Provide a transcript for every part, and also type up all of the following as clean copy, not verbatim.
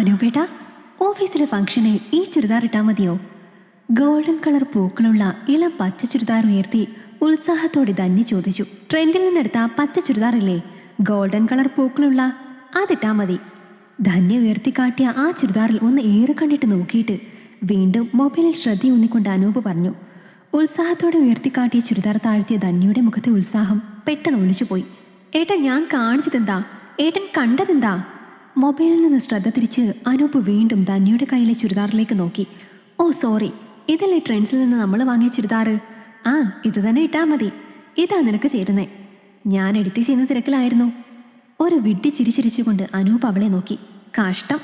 അനുപേട്ട, ഓഫീസിലെ ഫംഗ്ഷന് ഈ ചുരിദാർ ഇട്ടാൽ മതിയോ? ഗോൾഡൻ കളർ പൂക്കളുള്ള ഇളം പച്ച ചുരിദാർ ഉയർത്തി ഉത്സാഹത്തോടെ ധന്യ ചോദിച്ചു. ട്രെൻഡിൽ നിന്നെടുത്ത പച്ച ചുരിദാറില്ലേ, ഗോൾഡൻ കളർ പൂക്കളുള്ള, അതിട്ടാ മതി. ധന്യ ഉയർത്തിക്കാട്ടിയ ആ ചുരിദാറിൽ ഒന്ന് ഏറെ കണ്ടിട്ട് നോക്കിയിട്ട് വീണ്ടും മൊബൈലിൽ ശ്രദ്ധയൂന്നിക്കൊണ്ട് അനൂപ് പറഞ്ഞു. ഉത്സാഹത്തോടെ ഉയർത്തിക്കാട്ടിയ ചുരിദാർ താഴ്ത്തിയ ധന്യയുടെ മുഖത്തെ ഉത്സാഹം പെട്ടെന്ന് ഒളിച്ചുപോയി. ഏട്ടൻ, ഞാൻ കാണിച്ചതെന്താ? ഏട്ടൻ കണ്ടതെന്താ? മൊബൈലിൽ നിന്ന് ശ്രദ്ധ തിരിച്ച് അനൂപ് വീണ്ടും ധന്യയുടെ കയ്യിലെ ചുരിദാറിലേക്ക് നോക്കി. ഓ സോറി, ഇതല്ലേ ട്രെൻഡ്സിൽ നിന്ന് നമ്മൾ വാങ്ങിയ ചുരിദാർ? ആ, ഇത് തന്നെ ഇട്ടാ മതി. ഇതാ നിനക്ക് ചേരുന്നേ. ഞാൻ എഡിറ്റ് ചെയ്യുന്ന തിരക്കിലായിരുന്നു. ഒരു വിഡ്ഢി ചിരിച്ചിരിച്ചുകൊണ്ട് അനൂപ് അവളെ നോക്കി. കഷ്ടം.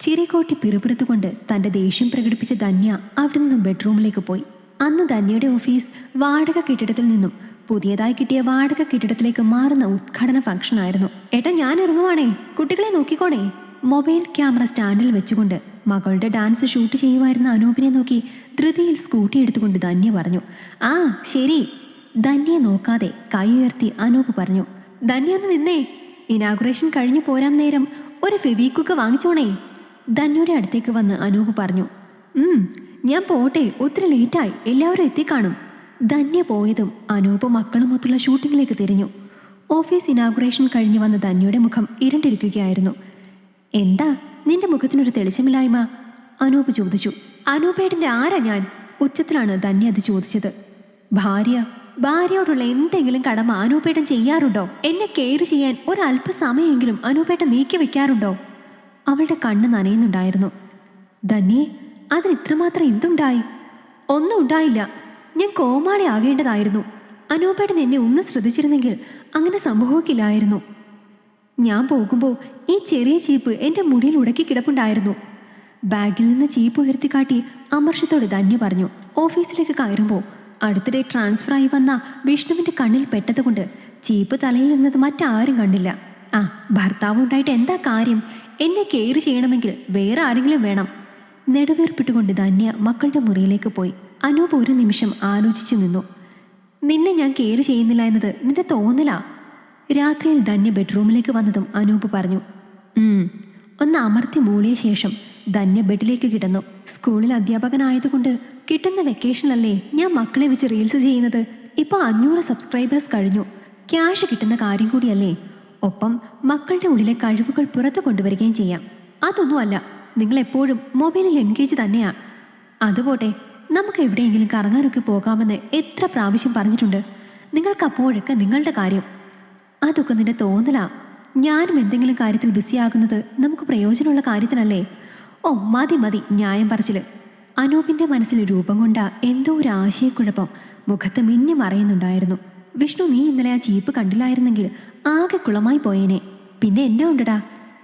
ചിരികോട്ടി പിറുപിറുത്തുകൊണ്ട് തൻ്റെ ദേഷ്യം പ്രകടിപ്പിച്ച ധന്യ അവിടെ നിന്നും ബെഡ്റൂമിലേക്ക് പോയി. അന്ന് ധന്യയുടെ ഓഫീസ് വാടക കെട്ടിടത്തിൽ നിന്നും പുതിയതായി കിട്ടിയ വാടക കെട്ടിടത്തിലേക്ക് മാറുന്ന ഉദ്ഘാടന ഫംഗ്ഷൻ ആയിരുന്നു. ഏട്ടാ, ഞാൻ ഇറങ്ങുവാണേ, കുട്ടികളെ നോക്കിക്കോണേ. മൊബൈൽ ക്യാമറ സ്റ്റാൻഡിൽ വെച്ചുകൊണ്ട് മകളുടെ ഡാൻസ് ഷൂട്ട് ചെയ്യുമായിരുന്ന അനൂപിനെ നോക്കി ധൃതിയിൽ സ്കൂട്ടി എടുത്തുകൊണ്ട് ധന്യ പറഞ്ഞു. ആ ശരി. ധന്യയെ നോക്കാതെ കൈ ഉയർത്തി അനൂപ് പറഞ്ഞു. ധന്യ ഒന്ന് നിന്നേ, ഇനാഗുറേഷൻ കഴിഞ്ഞു പോരാൻ നേരം ഒരു ഫെവിക്വിക്ക് വാങ്ങിച്ചോണേ. ധന്യയുടെ അടുത്തേക്ക് വന്ന് അനൂപ് പറഞ്ഞു. ഞാൻ പോട്ടെ, ഒത്തിരി ലേറ്റായി, എല്ലാവരും എത്തിക്കാണും. ധന്യ പോയതും അനൂപ് മക്കളുമൊത്തുള്ള ഷൂട്ടിങ്ങിലേക്ക് തിരിഞ്ഞു. ഓഫീസ് ഇനാഗുറേഷൻ കഴിഞ്ഞ് വന്ന ധന്യയുടെ മുഖം ഇരുണ്ടിരിക്കുകയായിരുന്നു. എന്താ നിന്റെ മുഖത്തിനൊരു തെളിച്ചമില്ലായ്മ? അനൂപ് ചോദിച്ചു. അനൂപേട്ടൻ്റെ ആരാ ഞാൻ? ഉച്ചത്തിലാണ് ധന്യ അത് ചോദിച്ചത്. ഭാര്യയോടുള്ള എന്തെങ്കിലും കടമ അനൂപേട്ടൻ ചെയ്യാറുണ്ടോ? എന്നെ കെയർ ചെയ്യാൻ ഒരല്പസമയമെങ്കിലും അനൂപേട്ടൻ നീക്കി വെക്കാറുണ്ടോ? അവളുടെ കണ്ണ് നനയുന്നുണ്ടായിരുന്നു. ധന്യേ, അതിന് ഇത്രമാത്രം എന്തുണ്ടായി? ഒന്നും ഉണ്ടായില്ല. ഞാൻ കോമാളി ആകേണ്ടതായിരുന്നു. അനൂപേട്ടൻ എന്നെ ഒന്ന് ശ്രദ്ധിച്ചിരുന്നെങ്കിൽ അങ്ങനെ സംഭവിക്കില്ലായിരുന്നു. ഞാൻ പോകുമ്പോൾ ഈ ചെറിയ ചീപ്പ് എൻ്റെ മുടിയിൽ ഉടക്കി കിടപ്പുണ്ടായിരുന്നു. ബാഗിൽ നിന്ന് ചീപ്പ് ഉയർത്തിക്കാട്ടി അമർഷത്തോടെ ധന്യ പറഞ്ഞു. ഓഫീസിലേക്ക് കയറുമ്പോൾ അടുത്തിടെ ട്രാൻസ്ഫർ ആയി വന്ന വിഷ്ണുവിൻ്റെ കണ്ണിൽ പെട്ടതുകൊണ്ട് ചീപ്പ് തലയിൽ നിന്നത് മറ്റാരും കണ്ടില്ല. ആ, ഭർത്താവ് ഉണ്ടായിട്ട് എന്താ കാര്യം? എന്നെ കെയർ ചെയ്യണമെങ്കിൽ വേറെ ആരെങ്കിലും വേണം. നെടുവേർപ്പിട്ടുകൊണ്ട് ധന്യ മക്കളുടെ മുറിയിലേക്ക് പോയി. അനൂപ് ഒരു നിമിഷം ആലോചിച്ചു നിന്നു. നിന്നെ ഞാൻ കെയർ ചെയ്യുന്നില്ല എന്നത് നിന്റെ തോന്നലാ. രാത്രിയിൽ ധന്യ ബെഡ്റൂമിലേക്ക് വന്നതും അനൂപ് പറഞ്ഞു. ഒന്ന് അമർത്തി മൂളിയ ശേഷം ധന്യ ബെഡിലേക്ക് കിടന്നു. സ്കൂളിൽ അധ്യാപകനായതുകൊണ്ട് കിട്ടുന്ന വെക്കേഷനിലല്ലേ ഞാൻ മക്കളെ വെച്ച് റീൽസ് ചെയ്യുന്നത്. ഇപ്പോൾ 500 സബ്സ്ക്രൈബേഴ്സ് കഴിഞ്ഞു. ക്യാഷ് കിട്ടുന്ന കാര്യം കൂടിയല്ലേ. ഒപ്പം മക്കളുടെ ഉള്ളിലെ കഴിവുകൾ പുറത്തു കൊണ്ടുവരികയും ചെയ്യാം. അതൊന്നുമല്ല, നിങ്ങളെപ്പോഴും മൊബൈലിൽ എൻഗേജ് തന്നെയാ. അതുപോട്ടെ, നമുക്ക് എവിടെയെങ്കിലും കറങ്ങാനൊക്കെ പോകാമെന്ന് എത്ര പ്രാവശ്യം പറഞ്ഞിട്ടുണ്ട്. നിങ്ങൾക്ക് അപ്പോഴൊക്കെ നിങ്ങളുടെ കാര്യം. അതൊക്കെ നിന്റെ തോന്നലാ. ഞാനും എന്തെങ്കിലും കാര്യത്തിൽ ബിസിയാകുന്നത് നമുക്ക് പ്രയോജനമുള്ള കാര്യത്തിനല്ലേ. ഓ മതി ന്യായം പറച്ചില്. അനൂപിൻ്റെ മനസ്സിൽ രൂപം കൊണ്ട എന്തോ ഒരു ആശയക്കുഴപ്പം മുഖത്ത് മിന്നി മറയുന്നുണ്ടായിരുന്നു. വിഷ്ണു, നീ ഇന്നലെ ആ ചീപ്പ് കണ്ടില്ലായിരുന്നെങ്കിൽ ആകെ കുളമായി പോയേനെ. പിന്നെ എന്നെ ഉണ്ടടാ,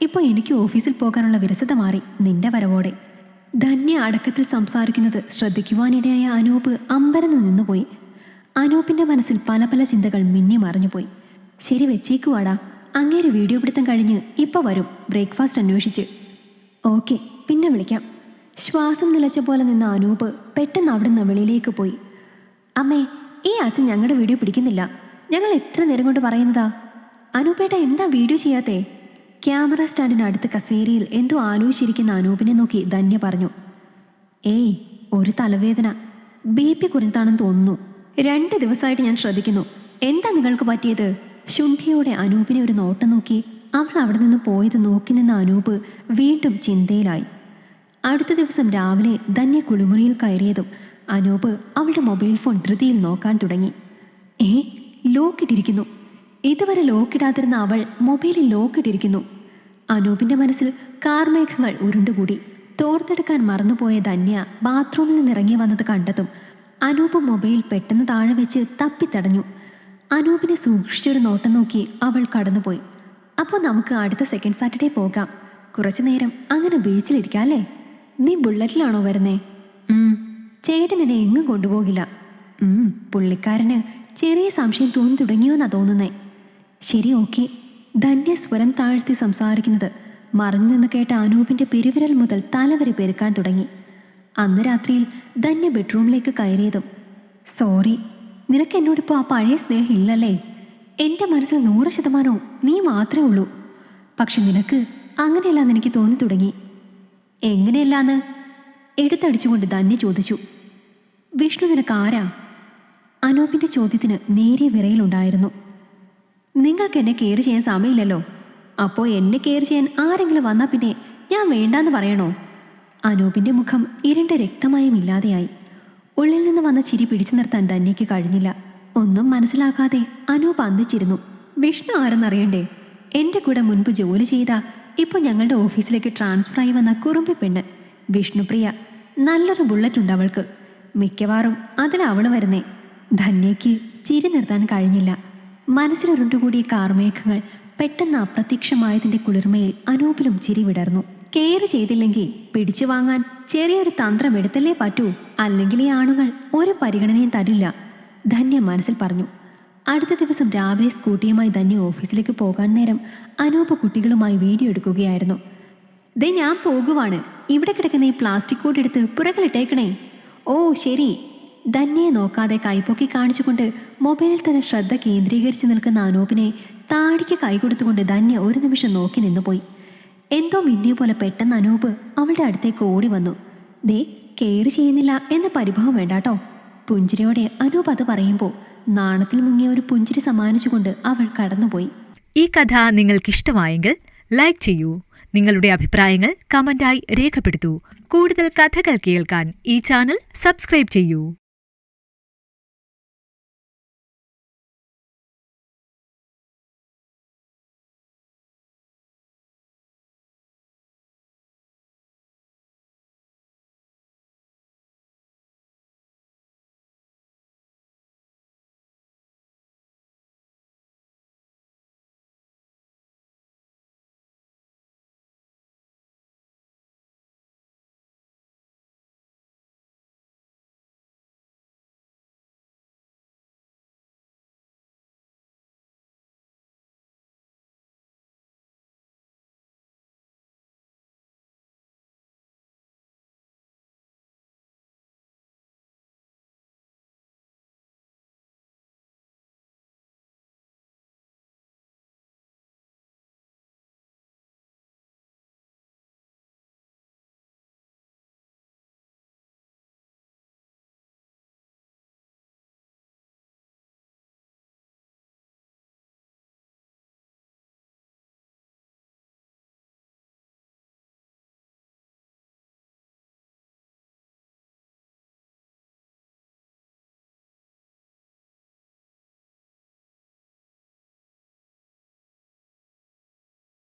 ഇപ്പോൾ എനിക്ക് ഓഫീസിൽ പോകാനുള്ള വിരസത മാറി നിന്റെ വരവോടെ. ധന്യ അടക്കത്തിൽ സംസാരിക്കുന്നത് ശ്രദ്ധിക്കുവാനിടയായ അനൂപ് അമ്പരന്ന് നിന്നുപോയി. അനൂപിൻ്റെ മനസ്സിൽ പല പല ചിന്തകൾ മിന്നി മറിഞ്ഞുപോയി. ശരി, വെച്ചേക്കുവാടാ. അങ്ങേര് വീഡിയോ പിടുത്തം കഴിഞ്ഞ് ഇപ്പോൾ വരും, ബ്രേക്ക്ഫാസ്റ്റ് അന്വേഷിച്ച്. ഓക്കെ, പിന്നെ വിളിക്കാം. ശ്വാസം നിലച്ച പോലെ നിന്ന അനൂപ് പെട്ടെന്ന് അവിടുന്ന് വെളിയിലേക്ക് പോയി. അമ്മേ, ഈ അച്ഛൻ ഞങ്ങളുടെ വീഡിയോ പിടിക്കുന്നില്ല. ഞങ്ങൾ എത്ര നേരം കൊണ്ട് പറയുന്നതാ. അനൂപേട്ട, എന്താ വീഡിയോ ചെയ്യാത്തേ? ക്യാമറ സ്റ്റാൻഡിന് അടുത്ത് കസേരയിൽ എന്തോ ആലോചിച്ചിരിക്കുന്ന അനൂപിനെ നോക്കി ധന്യ പറഞ്ഞു. ഏയ്, ഒരു തലവേദന, BP കുറഞ്ഞതാണെന്ന് തോന്നുന്നു. 2 ദിവസമായിട്ട് ഞാൻ ശ്രദ്ധിക്കുന്നു. എന്താ നിങ്ങൾക്ക് പറ്റിയത്? ശുണ്ഠിയോടെ അനൂപിനെ ഒരു നോട്ടം നോക്കി അവൾ അവിടെ നിന്ന് പോയത് നോക്കി നിന്ന അനൂപ് വീണ്ടും ചിന്തയിലായി. അടുത്ത ദിവസം രാവിലെ ധന്യ കുളിമുറിയിൽ കയറിയതും അനൂപ് അവളുടെ മൊബൈൽ ഫോൺ ധൃതിയിൽ നോക്കാൻ തുടങ്ങി. ലോക്കിട്ടിരിക്കുന്നു. ഇതുവരെ ലോക്കിടാതിരുന്ന അവൾ മൊബൈലിൽ ലോക്കിട്ടിരിക്കുന്നു. അനൂപിൻ്റെ മനസ്സിൽ കാർമേഘങ്ങൾ ഉരുണ്ടുകൂടി. തോർത്തെടുക്കാൻ മറന്നുപോയ ധന്യ ബാത്റൂമിൽ നിന്നിറങ്ങി വന്നത് കണ്ടതും അനൂപ് മൊബൈൽ പെട്ടെന്ന് താഴെ വെച്ച് തപ്പിത്തടഞ്ഞു. അനൂപിനെ സൂക്ഷിച്ചൊരു നോട്ടം നോക്കി അവൾ കടന്നുപോയി. അപ്പോൾ നമുക്ക് അടുത്ത സെക്കൻഡ് സാറ്റർഡേ പോകാം. കുറച്ചു നേരം അങ്ങനെ ബീച്ചിലിരിക്കാം അല്ലേ? നീ ബുള്ളറ്റിലാണോ വരുന്നേ? ചേട്ടൻ എന്നെ എങ്ങും കൊണ്ടുപോകില്ല. പുള്ളിക്കാരന് ചെറിയ സംശയം തോന്നി തുടങ്ങിയോന്നാ തോന്നുന്നേ. ശരി, ഓക്കെ. ധന്യ സ്വരം താഴ്ത്തി സംസാരിക്കുന്നത് മറിഞ്ഞു നിന്ന് കേട്ട അനൂപിൻ്റെ പെരുവിരൽ മുതൽ തലവരെ പെരുക്കാൻ തുടങ്ങി. അന്ന് രാത്രിയിൽ ധന്യ ബെഡ്റൂമിലേക്ക് കയറിയതും, സോറി, നിനക്ക് എന്നോടിപ്പോൾ ആ പഴയ സ്നേഹം ഇല്ലല്ലേ? എൻ്റെ മനസ്സിൽ 100% നീ മാത്രമേ ഉള്ളൂ. പക്ഷെ നിനക്ക് അങ്ങനെയല്ലാന്ന് എനിക്ക് തോന്നി തുടങ്ങി. എങ്ങനെയല്ലാന്ന് എടുത്തടിച്ചുകൊണ്ട് ധന്യ ചോദിച്ചു. വിഷ്ണു നിനക്കാരാ? അനൂപിന്റെ ചോദ്യത്തിന് നേരിയ വിറയിലുണ്ടായിരുന്നു. നിങ്ങൾക്ക് എന്നെ കെയർ ചെയ്യാൻ സമയമില്ലല്ലോ. അപ്പോൾ എന്നെ കെയർ ചെയ്യാൻ ആരെങ്കിലും വന്നാൽ പിന്നെ ഞാൻ വേണ്ടാന്ന് പറയണോ? അനൂപിന്റെ മുഖം ഇരുണ്ട രക്തമയം ഇല്ലാതെയായി. ഉള്ളിൽ നിന്ന് വന്ന ചിരി പിടിച്ചു നിർത്താൻ ധന്യയ്ക്ക് കഴിഞ്ഞില്ല. ഒന്നും മനസ്സിലാക്കാതെ അനൂപ് അന്തിച്ചിരുന്നു. വിഷ്ണു ആരെന്നറിയണ്ടേ? എൻ്റെ കൂടെ മുൻപ് ജോലി ചെയ്ത ഇപ്പോൾ ഞങ്ങളുടെ ഓഫീസിലേക്ക് ട്രാൻസ്ഫർ ആയി വന്ന കുറുമ്പി പെണ്ണ് വിഷ്ണുപ്രിയ. നല്ലൊരു ബുള്ളറ്റ് ഉണ്ട് അവൾക്ക്. മിക്കവാറും അതിലവള് വരുന്നേ. ധന്യയ്ക്ക് ചിരി നിർത്താൻ കഴിഞ്ഞില്ല. മനസ്സിലുരുണ്ടുകൂടിയ കാർമേഘങ്ങൾ പെട്ടെന്ന് അപ്രത്യക്ഷമായതിൻ്റെ കുളിർമയിൽ അനൂപിലും ചിരി വിടർന്നു. കെയർ ചെയ്തില്ലെങ്കിൽ പിടിച്ചു വാങ്ങാൻ ചെറിയൊരു തന്ത്രം എടുത്തല്ലേ പറ്റൂ. അല്ലെങ്കിൽ ഈ ആണുങ്ങൾ ഒരു പരിഗണനയും തരില്ല, ധന്യ മനസ്സിൽ പറഞ്ഞു. അടുത്ത ദിവസം രാവിലെ സ്കൂട്ടിയുമായി ധന്യ ഓഫീസിലേക്ക് പോകാൻ നേരം അനൂപ് കുട്ടികളുമായി വീഡിയോ എടുക്കുകയായിരുന്നു. ദേ ഞാൻ പോകുവാണ്. ഇവിടെ കിടക്കുന്ന ഈ പ്ലാസ്റ്റിക് കൂട് എടുത്ത് പുറകിലിട്ടേക്കണേ. ഓ ശരി. ധന്യയെ നോക്കാതെ കൈപ്പൊക്കി കാണിച്ചുകൊണ്ട് മൊബൈലിൽ തന്നെ ശ്രദ്ധ കേന്ദ്രീകരിച്ച് നിൽക്കുന്ന അനൂപിനെ താടിക്ക് കൈ കൊടുത്തുകൊണ്ട് ധന്യ ഒരു നിമിഷം നോക്കി നിന്നുപോയി. എന്തോ മിന്നിയ പോലെ പെട്ടെന്ന് അനൂപ് അവളുടെ അടുത്തേക്ക് ഓടി വന്നു. ദേ കെയർ ചെയ്യുന്നില്ല എന്ന പരിഭവം വേണ്ടാട്ടോ. പുഞ്ചിരിയോടെ അനൂപ് അത് പറയുമ്പോൾ നാണത്തിൽ മുങ്ങിയ ഒരു പുഞ്ചിരി സമ്മാനിച്ചുകൊണ്ട് അവൾ കടന്നുപോയി. ഈ കഥ നിങ്ങൾക്കിഷ്ടമായെങ്കിൽ ലൈക്ക് ചെയ്യൂ. നിങ്ങളുടെ അഭിപ്രായങ്ങൾ കമന്റായി രേഖപ്പെടുത്തൂ. കൂടുതൽ കഥകൾ കേൾക്കാൻ ഈ ചാനൽ സബ്സ്ക്രൈബ് ചെയ്യൂ.